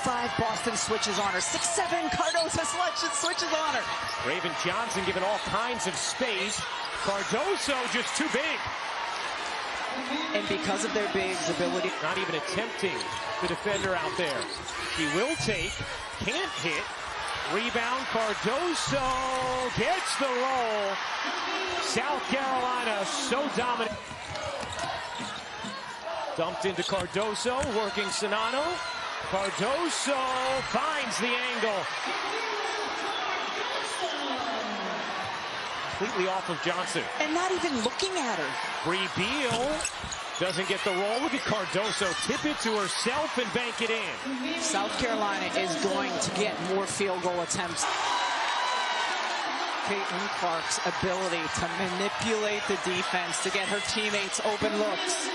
6'5", Boston switches on her. 6'7", Cardoso switches on her. Raven Johnson given all kinds of space. Cardoso just too big. And because of their big's ability, not even attempting the defender out there. She will take, can't hit. Rebound, Cardoso gets the roll. South Carolina so dominant. Dumped into Cardoso, working Sonano. Cardoso finds the angle. Completely off of Johnson. And not even looking at her. Bree Beal doesn't get the roll. Look at Cardoso tip it to herself and bank it in. South Carolina is going to get more field goal attempts. Caitlin Clark's ability to manipulate the defense to get her teammates open looks.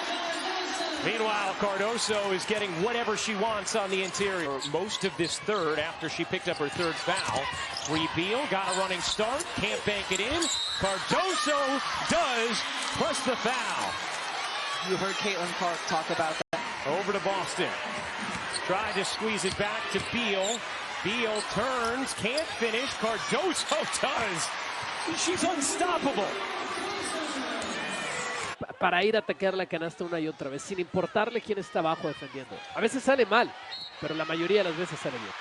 Meanwhile, Cardoso is getting whatever she wants on the interior. Most of this third after she picked up her third foul. Bree Beal got a running start, can't bank it in. Cardoso does, plus the foul. You heard Caitlin Clark talk about that. Over to Boston. Tried to squeeze it back to Beal. Beal turns, can't finish. Cardoso does. She's unstoppable. Para ir a atacar la canasta una y otra vez, sin importarle quién está abajo defendiendo. A veces sale mal, pero la mayoría de las veces sale bien.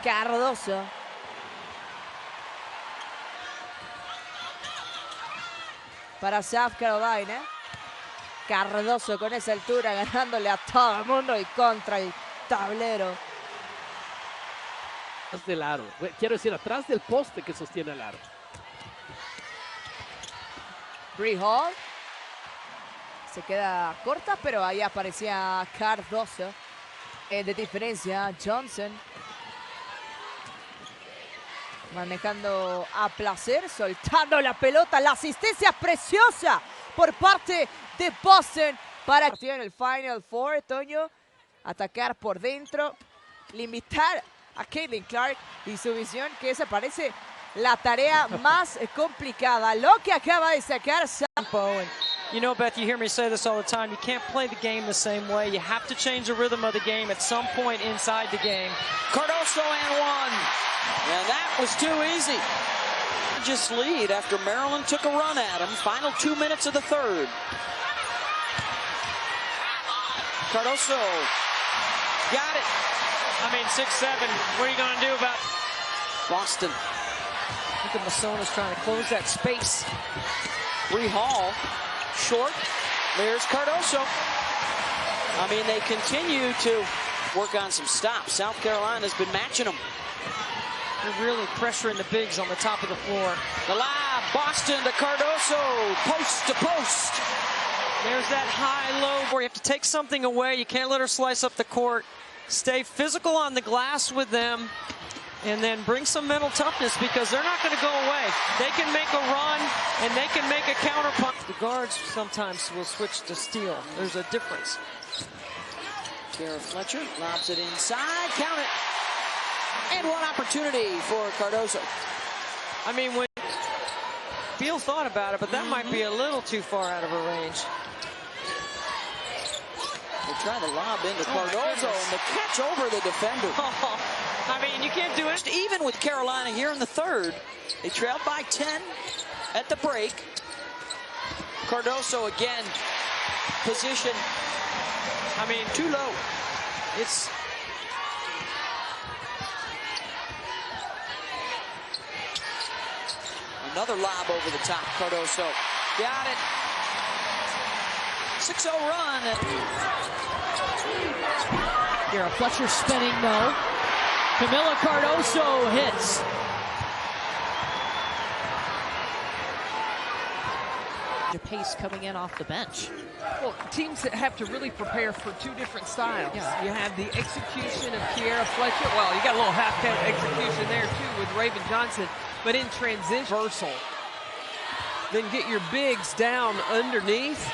Cardoso. Para South Carolina. Cardoso con esa altura ganándole a todo el mundo y contra el tablero. Atrás del aro. Quiero decir, atrás del poste que sostiene el aro. Bree Hall se queda corta, pero ahí aparecía Cardoso. De diferencia, Johnson manejando a placer, soltando la pelota. La asistencia preciosa por parte de Boston para en el Final Four, Toño. Atacar por dentro, limitar a Caitlin Clark y su visión, que esa parece la tarea más complicada. Lo que acaba de sacar Sampo. And you know, Beth, you hear me say this all the time. You can't play the game the same way. You have to change the rhythm of the game at some point inside the game. Cardoso and one. And that was too easy. Just lead after Maryland took a run at him. Final 2 minutes of the third. Cardoso got it. I mean, 6'7". What are you going to do about Boston? Look at Massona's trying to close that space. Bree Hall, short. There's Cardoso. I mean, they continue to work on some stops. South Carolina's been matching them. They're really pressuring the bigs on the top of the floor. The lob, Boston to Cardoso, post to post. There's that high-low where you have to take something away. You can't let her slice up the court. Stay physical on the glass with them. And then bring some mental toughness because they're not going to go away. They can make a run and they can make a counterpunch. The guards sometimes will switch to steal. There's a difference. Garrett Fletcher lobs it inside. Count it. And one opportunity for Cardoso. I mean, when Beal thought about it, but that might be a little too far out of her range. They try to lob into Cardoso and the catch over the defender. I mean, you can't do it. Even with Carolina here in the third. They trailed by 10 at the break. Cardoso again, position, I mean, too low. It's another lob over the top. Cardoso got it. 6-0 run. Garrett Fletcher spinning, no. Kamilla Cardoso hits. The pace coming in off the bench. Well, teams that have to really prepare for two different styles. Yeah. You have the execution of Kiera Fletcher. Well, you got a little half-cut execution there, too, with Raven Johnson. But in transition, versatile. Then get your bigs down underneath.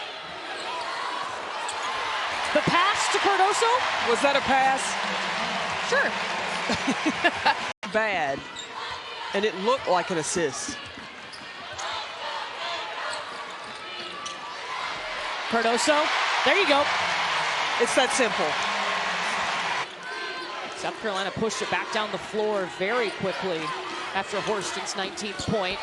The pass to Cardoso? Was that a pass? Sure. Bad. And it looked like an assist. Cardoso, there you go. It's that simple. South Carolina pushed it back down the floor very quickly after Horston's 19th point.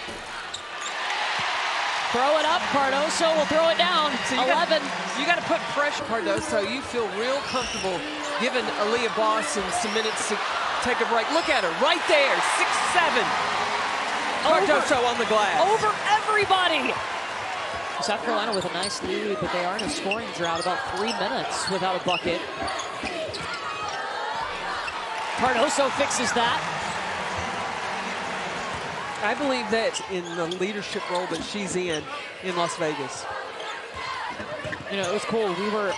Throw it up, Cardoso will throw it down. So 11. You got to put pressure, Cardoso. You feel real comfortable giving Aaliyah Boston some minutes to take a break. Look at her right there, 6'7". Cardoso on the glass. Over everybody. South Carolina with a nice lead, but they are in a scoring drought, about 3 minutes without a bucket. Cardoso fixes that. I believe that in the leadership role that she's in Las Vegas. You know, it was cool. We were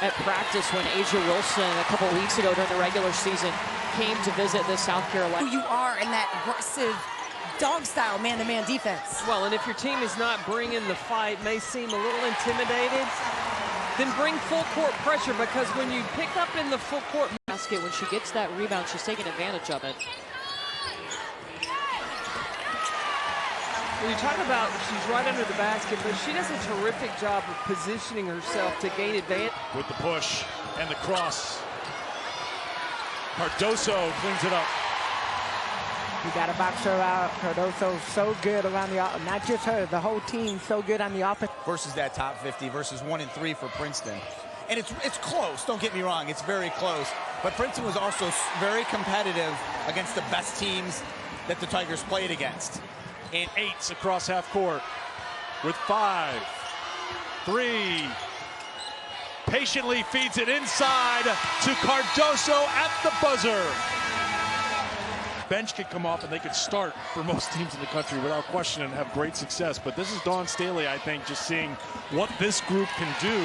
at practice when Asia Wilson a couple weeks ago during the regular season came to visit the South Carolina. Who you are in that aggressive dog-style man-to-man defense. Well, and if your team is not bringing the fight, may seem a little intimidated, then bring full court pressure, because when you pick up in the full court basket, when she gets that rebound, she's taking advantage of it. When you talk about she's right under the basket, but she does a terrific job of positioning herself to gain advantage. With the push and the cross. Cardoso cleans it up. You got to box her out. Cardoso's so good around the, not just her, the whole team so good on the offense. Versus that top 50 versus 1 and 3 for Princeton. And it's close, don't get me wrong, it's very close. But Princeton was also very competitive against the best teams that the Tigers played against. And 8s across half court with 5, 3. Patiently feeds it inside to Cardoso at the buzzer. Bench could come off and they could start for most teams in the country without question and have great success. But this is Dawn Staley, I think, just seeing what this group can do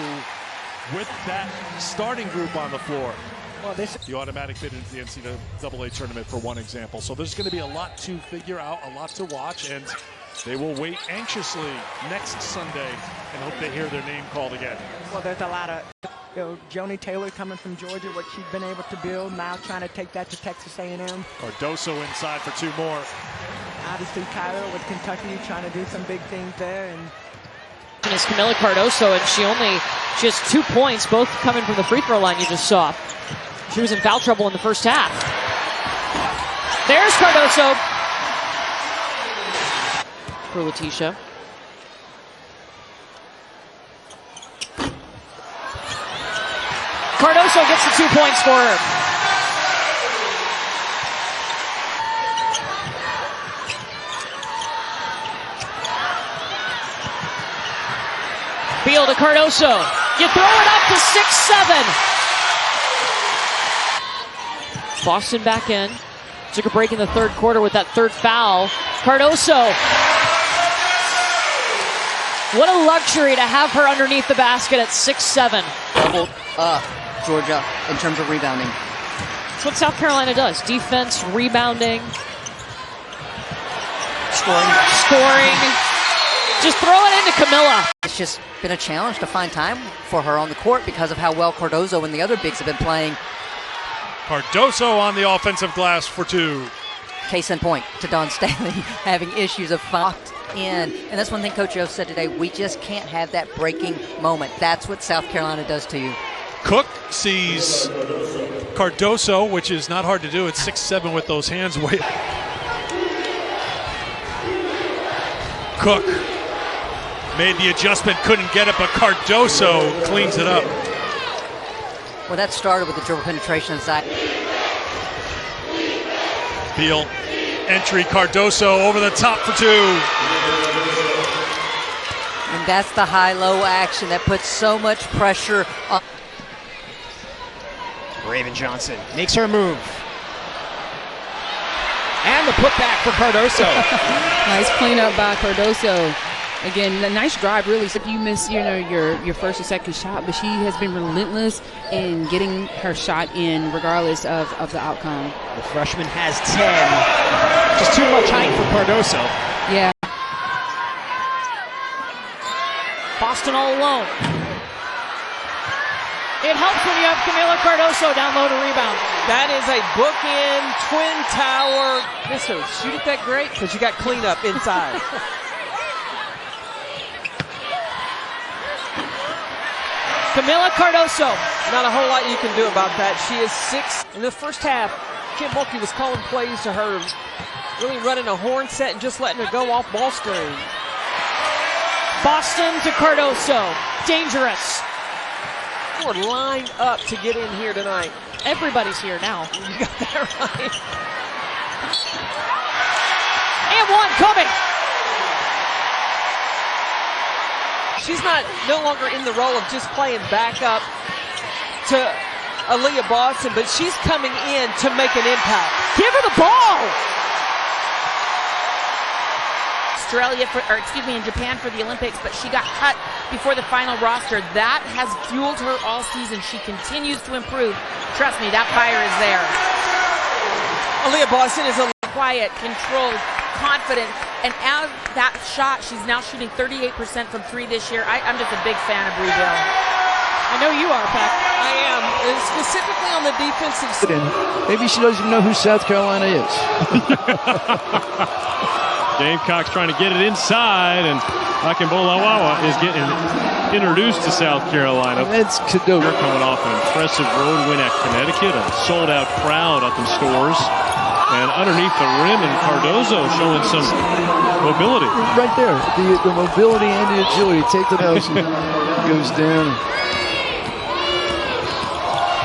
with that starting group on the floor. Well, the automatic bid into the NCAA tournament, for one example. So there's going to be a lot to figure out, a lot to watch, and they will wait anxiously next Sunday and hope they hear their name called again. Well, there's a lot of, Joni Taylor coming from Georgia, what she's been able to build, now trying to take that to Texas A&M. Cardoso inside for 2 more. Obviously, Kyra with Kentucky trying to do some big things there. And it's Kamilla Cardoso, and she has 2 points, both coming from the free throw line you just saw. She was in foul trouble in the first half. There's Cardoso for Letitia. Cardoso gets the 2 points for her. Beal to Cardoso. You throw it up to 6-7. Boston back in. Took a break in the third quarter with that 3rd foul. Cardoso. What a luxury to have her underneath the basket at 6'7". Doubled up Georgia in terms of rebounding. That's what South Carolina does. Defense, rebounding. Scoring. Just throw it into Kamilla. It's just been a challenge to find time for her on the court because of how well Cardoso and the other bigs have been playing. Cardoso on the offensive glass for 2. Case in point to Dawn Staley having issues of locked in. And that's one thing Coach O said today. We just can't have that breaking moment. That's what South Carolina does to you. Cook sees Cardoso, which is not hard to do. It's 6'7" with those hands. Cook made the adjustment, couldn't get it, but Cardoso cleans it up. Well, that started with the dribble penetration inside. Beal, entry, Cardoso over the top for 2. And that's the high-low action that puts so much pressure on. Raven Johnson makes her move. And the putback for Cardoso. Nice cleanup by Cardoso. Again, a nice drive, really. So if you miss, your first or second shot, but she has been relentless in getting her shot in, regardless of the outcome. The freshman has 10. Just too much height for Cardoso. Yeah. Boston all alone. It helps when you have Kamilla Cardoso down low to rebound. That is a bookend, twin tower. Mister, shoot it that great, but you got cleanup inside. Kamilla Cardoso Not a whole lot you can do about that. She is 6. In the first half, Kim Mulkey was calling plays to her, really running a horn set and just letting her go off ball screen. Boston to Cardoso. Dangerous. We're lined up to get in here tonight. Everybody's here now. You got that right. And one coming. She's no longer in the role of just playing backup to Aaliyah Boston, but she's coming in to make an impact. Give her the ball. Australia, in Japan for the Olympics, but she got cut before the final roster. That has fueled her all season. She continues to improve. Trust me, that fire is there. Aaliyah Boston is a quiet, controlled, confident, and as that shot, she's now shooting 38% from 3 this year. I'm just a big fan of Brie Bill. I know you are, Pat. I am, specifically on the defensive side. Maybe she doesn't know who South Carolina is. Gamecocks trying to get it inside, and Akimbola is getting introduced to South Carolina. That's Cadoso. They're coming off an impressive road win at Connecticut, a sold-out crowd up in stores. And underneath the rim, and Cardoso showing some mobility. Right there, the mobility and the agility. Take the nose and goes down.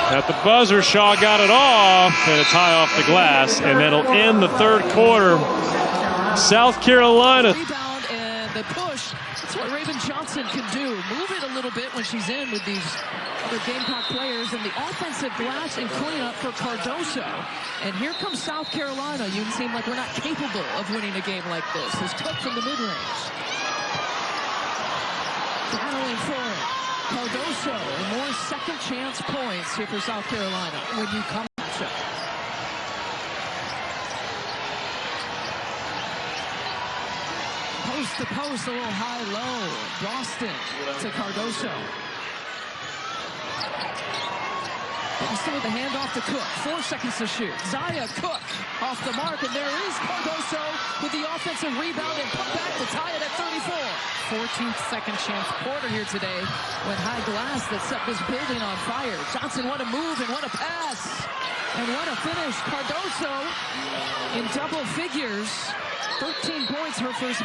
At the buzzer, Shaw got it off, and a tie off the glass, and that'll end the third quarter. South Carolina. Rebound and the push. That's what Raven Johnson can do. Move it a little bit when she's in with these other Gamecock players, and the offensive glass and cleanup for Cardoso. And here comes South Carolina. You seem like we're not capable of winning a game like this. As Cook from the mid-range. Battling for it. Cardoso, and more second chance points here for South Carolina when you come to it. Post to post, a little high-low. Boston to Cardoso. Boston with the handoff to Cook. 4 seconds to shoot. Zaya Cook off the mark, and there is Cardoso with the offensive rebound and put back to tie it at 34. 14th second chance quarter here today with high glass that set this building on fire. Johnson, what a move and what a pass. And what a finish. Cardoso in double figures. 13 points, her first.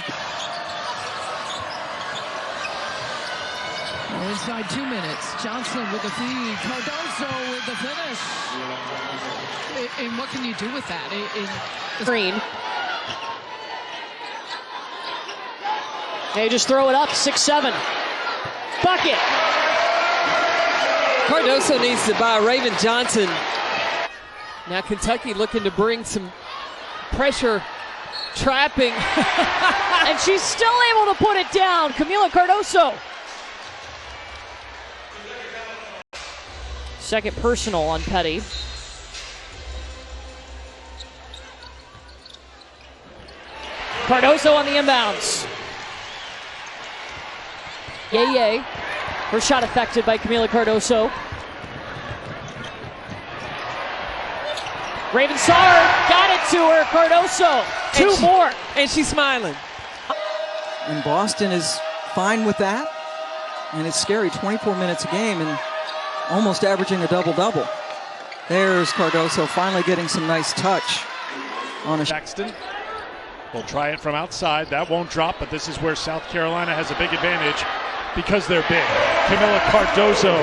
Inside 2 minutes. Johnson with the feed. Cardoso with the finish. And what can you do with that? Green. They just throw it up. 6-7. Bucket. Cardoso needs to buy Raven Johnson. Now Kentucky looking to bring some pressure. Trapping. And she's still able to put it down. Kamilla Cardoso. Second personal on Petty. Cardoso on the inbounds. Yay. Her shot affected by Kamilla Cardoso. Raven saw her, got it to her. Cardoso, two more. And she's smiling. And Boston is fine with that. And it's scary, 24 minutes a game and almost averaging a double-double. There's Cardoso finally getting some nice touch on a Paxton will try it from outside. That won't drop, but this is where South Carolina has a big advantage because they're big. Kamilla Cardoso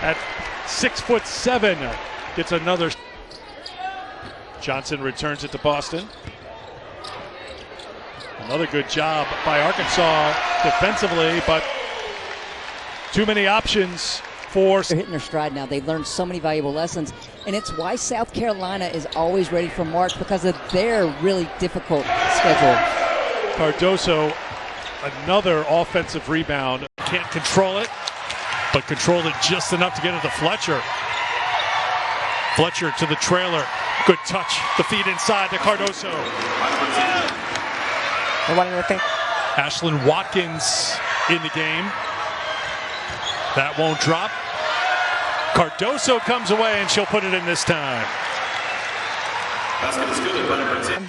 at 6'7" gets another. Johnson returns it to Boston. Another good job by Arkansas defensively, but too many options for. They're hitting their stride now. They've learned so many valuable lessons, and it's why South Carolina is always ready for March, because of their really difficult schedule. Cardoso, another offensive rebound. Can't control it, but controlled it just enough to get it to Fletcher. Fletcher to the trailer. Good touch. The feed inside to Cardoso. What do you think? Ashlyn Watkins in the game. That won't drop. Cardoso comes away and she'll put it in this time.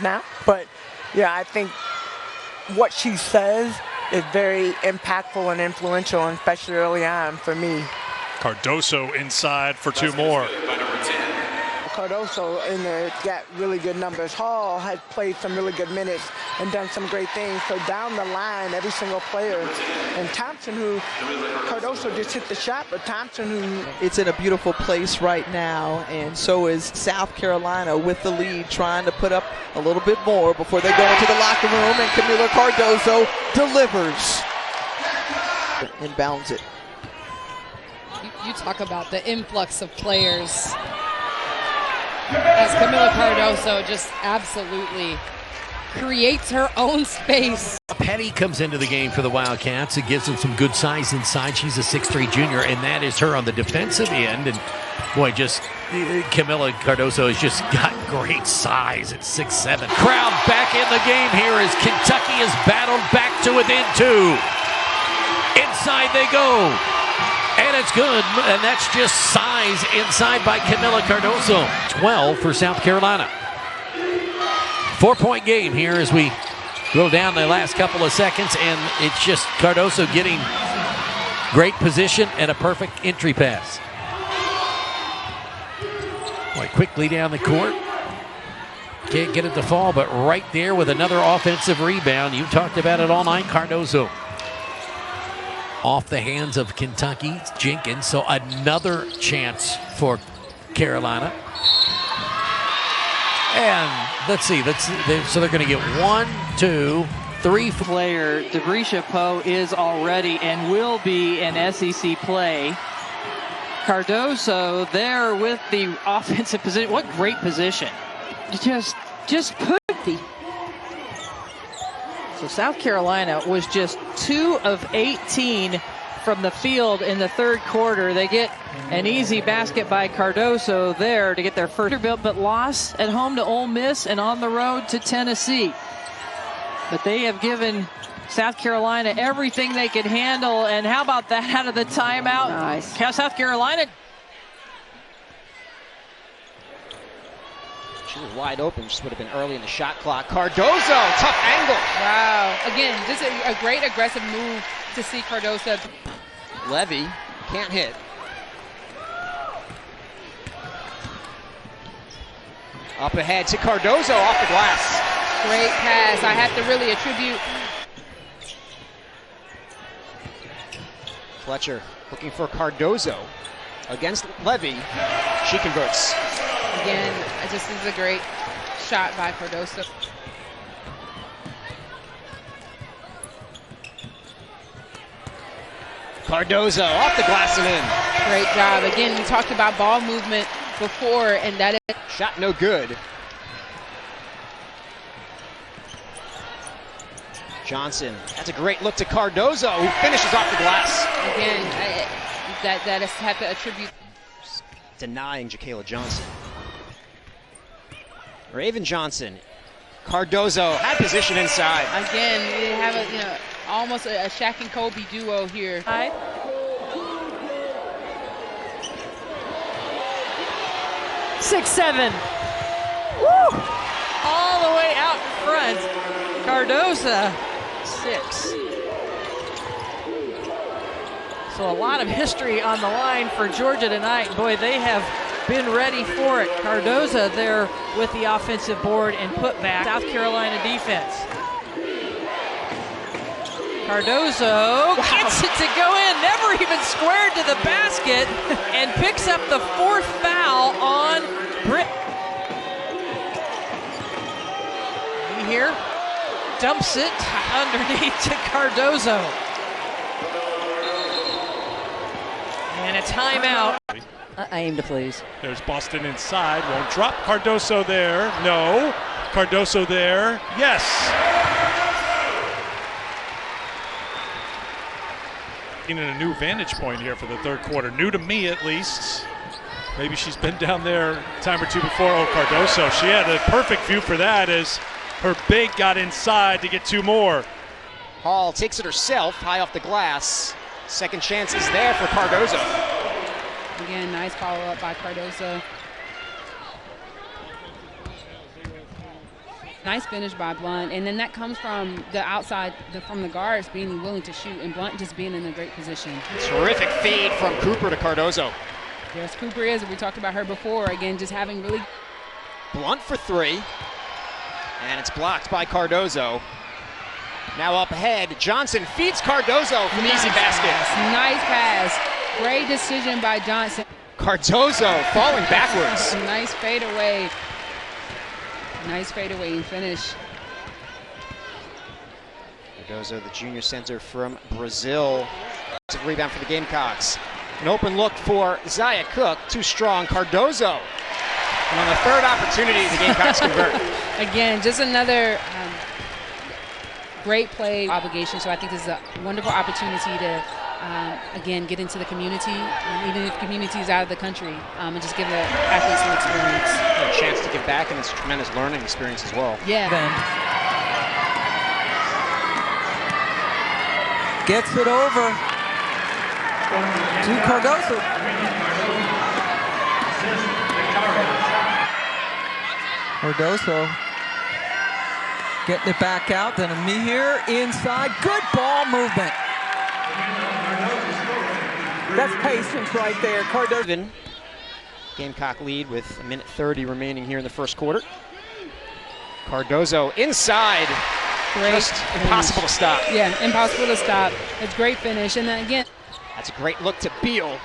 Now, but yeah, I think what she says is very impactful and influential, and especially early on for me. Cardoso inside for two more. Cardoso in there got really good numbers. Hall has played some really good minutes and done some great things. So down the line, every single player. And Thompson, who Cardoso just hit the shot, but Thompson, who... It's in a beautiful place right now, and so is South Carolina with the lead, trying to put up a little bit more before they go into the locker room, and Kamilla Cardoso delivers. Inbounds it. You talk about the influx of players. As Kamilla Cardoso just absolutely creates her own space. Petty comes into the game for the Wildcats. It gives them some good size inside. She's a 6'3" junior, and that is her on the defensive end. And boy, just Kamilla Cardoso has just got great size at 6'7". Crowd back in the game here as Kentucky has battled back to within 2. Inside they go. And it's good, and that's just size inside by Kamilla Cardoso. 12 for South Carolina. 4-point game here as we go down the last couple of seconds, and it's just Cardoso getting great position and a perfect entry pass. Boy, quickly down the court. Can't get it to fall, but right there with another offensive rebound. You talked about it all night, Cardoso. Off the hands of Kentucky, Jenkins, so another chance for Carolina. And let's see, so they're going to get 1, 2, 3 player. Debrisha Poe is already and will be in SEC play. Cardoso there with the offensive position. What great position. Just put the... So South Carolina was just 2 of 18 from the field in the third quarter. They get an easy basket by Cardoso there to get their first built, but loss at home to Ole Miss and on the road to Tennessee. But they have given South Carolina everything they could handle, and how about that out of the timeout? Nice. South Carolina. She was wide open. Just would have been early in the shot clock. Cardoso, tough angle. Wow. Again, just a great aggressive move to see Cardoso. Levy can't hit. Up ahead to Cardoso off the glass. Great pass. I have to really attribute. Fletcher looking for Cardoso against Levy. She converts. Again, this is a great shot by Cardoso. Cardoso off the glass and in. Great job. Again, we talked about ball movement before, and that is... Shot no good. Johnson, that's a great look to Cardoso, who finishes off the glass. Again, that is have to attribute. Denying Ja'Kayla Johnson. Raven Johnson. Cardoso had position inside. Again, they have a almost a Shaq and Kobe duo here. 6-7. Woo! All the way out in front. Cardoso, 6. So a lot of history on the line for Georgia tonight. Boy, they have been ready for it. Cardoso there with the offensive board and put back. South Carolina defense. Cardoso gets it to go in, never even squared to the basket, and picks up the 4th foul on Britt. Here, dumps it underneath to Cardoso. And a timeout. I aim to please. There's Boston inside, won't drop. Cardoso there, no. Cardoso there, yes. In a new vantage point here for the third quarter. New to me, at least. Maybe she's been down there a time or two before. Oh, Cardoso, she had a perfect view for that as her big got inside to get 2 more. Hall takes it herself, high off the glass. Second chance is there for Cardoso. Again, nice follow-up by Cardoso. Nice finish by Blunt, and then that comes from the outside, from the guards being willing to shoot, and Blunt just being in a great position. Terrific feed from Cooper to Cardoso. Yes, Cooper is. We talked about her before. Again, just having really... Blunt for three, and it's blocked by Cardoso. Now up ahead, Johnson feeds Cardoso for the easy basket. Nice pass. Great decision by Johnson. Cardoso falling backwards. Nice fadeaway. Nice fadeaway finish. Cardoso, the junior center from Brazil. It's a rebound for the Gamecocks. An open look for Zaya Cook. Too strong. Cardoso. And on the third opportunity, the Gamecocks convert. Again, just another great play obligation. So I think this is a wonderful opportunity to, again, get into the community, even if the community is out of the country, and just give the athletes some experience. A chance to give back, and it's a tremendous learning experience as well. Yeah. Gets it over to Cardoso. Cardoso getting it back out, then Amir inside. Good ball movement. That's patience right there. Cardoso. Gamecock lead with 1:30 remaining here in the first quarter. Cardoso inside. Great Just finish. Impossible to stop. Yeah, impossible to stop. It's great finish. And then again, that's a great look to Beal.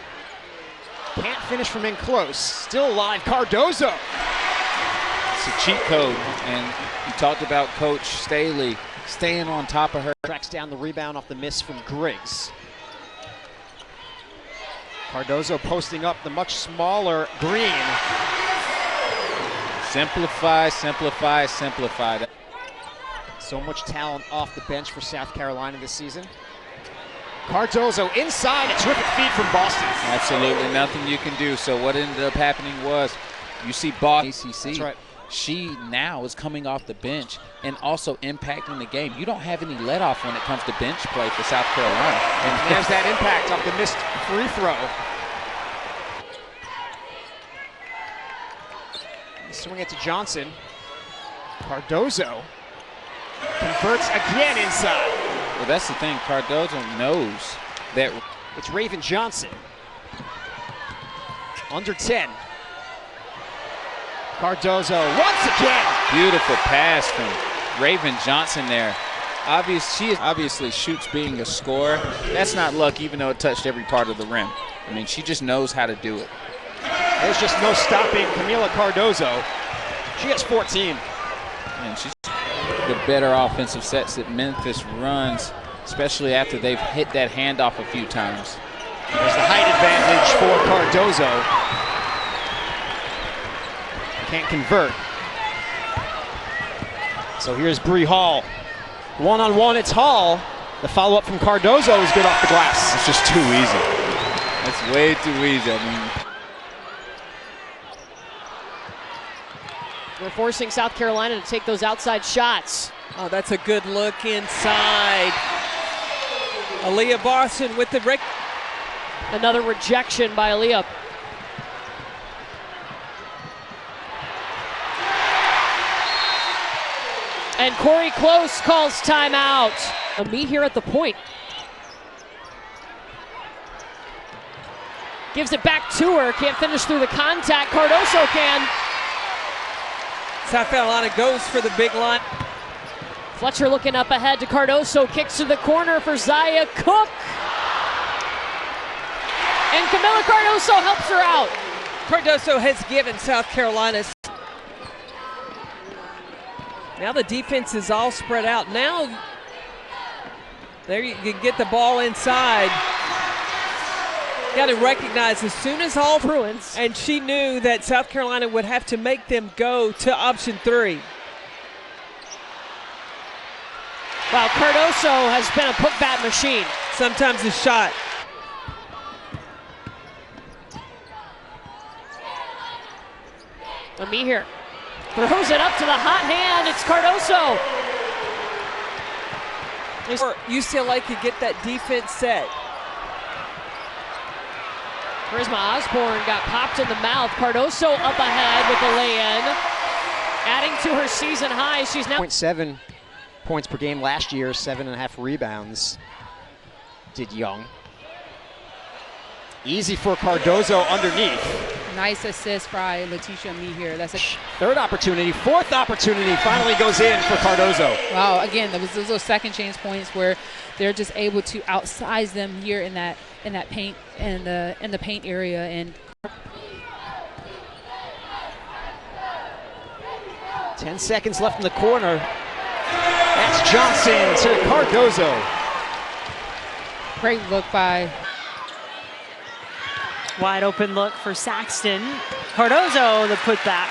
Can't finish from in close. Still alive, Cardoso. It's a cheat code, and you talked about Coach Staley staying on top of her. Tracks down the rebound off the miss from Griggs. Cardoso posting up the much smaller Green. Simplify, simplify, simplify. So much talent off the bench for South Carolina this season. Cardoso inside, a terrific feed from Boston. Absolutely nothing you can do. So what ended up happening was, you see Boston ACC. That's right. She now is coming off the bench and also impacting the game. You don't have any let off when it comes to bench play for South Carolina. And there's that impact off the missed free throw. Swing it to Johnson. Cardoso converts again inside. Well, that's the thing. Cardoso knows that. It's Raven Johnson. Under 10. Cardoso once again. Beautiful pass from Raven Johnson there. She obviously shoots being a scorer. That's not luck, even though it touched every part of the rim. I mean, she just knows how to do it. There's just no stopping Kamilla Cardoso. She has 14. And she's the better offensive sets that Memphis runs, especially after they've hit that handoff a few times. There's the height advantage for Cardoso. Can't convert. So here's Bree Hall. One-on-one, it's Hall. The follow-up from Cardoso is good off the glass. It's just too easy. That's way too easy. I mean, we're forcing South Carolina to take those outside shots. Oh, that's a good look inside. Aaliyah Boston with the break. Another rejection by Aaliyah. And Corey Close calls timeout. Me here at the point. Gives it back to her. Can't finish through the contact. Cardoso can. South Carolina goes for the big line. Fletcher looking up ahead to Cardoso. Kicks to the corner for Zaya Cook. And Kamilla Cardoso helps her out. Cardoso has given South Carolina. Now the defense is all spread out. Now, there you can get the ball inside. Got to recognize as soon as Hall Bruins, and she knew that South Carolina would have to make them go to option 3. Wow, Cardoso has been a putback machine. Sometimes a shot. Me here. Throws it up to the hot hand. It's Cardoso. UCLA could get that defense set. Charisma Osborne got popped in the mouth. Cardoso up ahead with the lay-in. Adding to her season high. She's now 0.7 points per game last year, 7.5 rebounds. Did Young. Easy for Cardoso underneath. Nice assist by Letitia Me here. That's a third opportunity, fourth opportunity finally goes in for Cardoso. Wow, again, those are second chance points where they're just able to outsize them here in that paint in the paint area. And 10 seconds left in the corner. That's Johnson to Cardoso. Great look by. Wide open look for Saxton. Cardoso, the putback.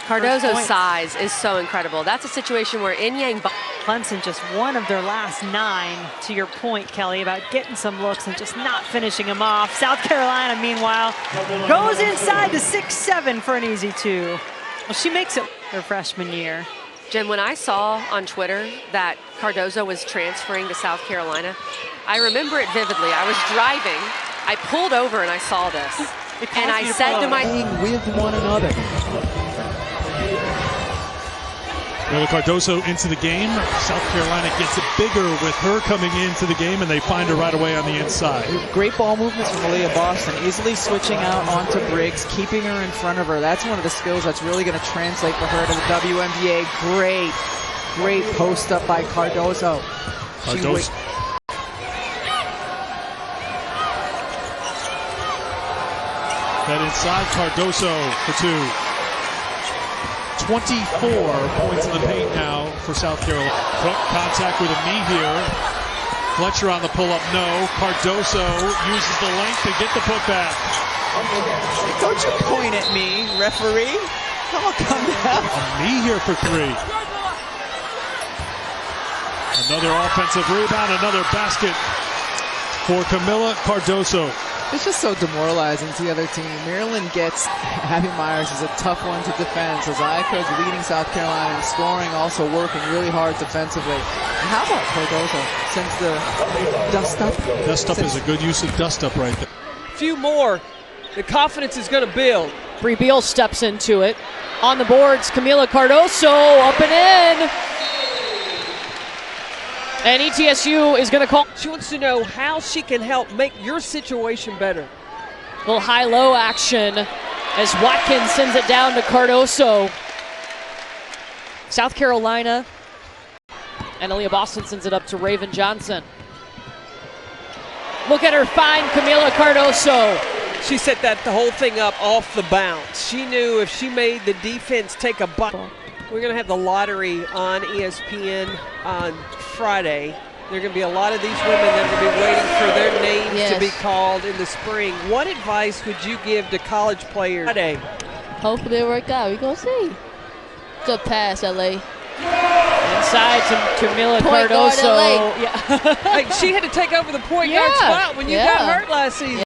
Cardoso's size is so incredible. That's a situation where In-Yang... Clemson just one of their last 9, to your point, Kelly, about getting some looks and just not finishing them off. South Carolina, meanwhile, goes inside the 6-7 for an easy 2. Well, she makes it her freshman year. Jen, when I saw on Twitter that Cardoso was transferring to South Carolina, I remember it vividly. I was driving, I pulled over and I saw this. And I said to my... with one another. Camilla Cardoso into the game. South Carolina gets it bigger with her coming into the game, and they find her right away on the inside. Great ball movements from Aaliyah Boston, easily switching out onto Briggs, keeping her in front of her. That's one of the skills that's really going to translate for her to the WNBA. Great post up by Cardoso. Cardoso. That inside, Cardoso for 2. 24 points in the paint now for South Carolina. Cook contact with a knee here. Fletcher on the pull-up, no. Cardoso uses the length to get the putback. Don't you point at me, referee. Come down. A knee here for 3. Another offensive rebound, another basket for Kamilla Cardoso. It's just so demoralizing to the other team. Maryland gets Abby Myers is a tough one to defend. So Zia Cook's leading South Carolina in scoring, also working really hard defensively. And how about Cardoso since the dust up? Dust up is a good use of dust up right there. Few more. The confidence is going to build. Bree Beal steps into it. On the boards, Kamilla Cardoso up and in. And ETSU is going to call. She wants to know how she can help make your situation better. A little high-low action as Watkins sends it down to Cardoso. South Carolina. And Aaliyah Boston sends it up to Raven Johnson. Look at her find Kamilla Cardoso. She set the whole thing up off the bounce. She knew if she made the defense take a bite. We're going to have the lottery on ESPN on Friday. There are going to be a lot of these women that are going to be waiting for their names to be called in the spring. What advice would you give to college players today? Hopefully it work out. We're going to see. Good pass, LA. Inside to Kamilla Cardoso. Yeah. Like she had to take over the point guard spot when you got hurt last season.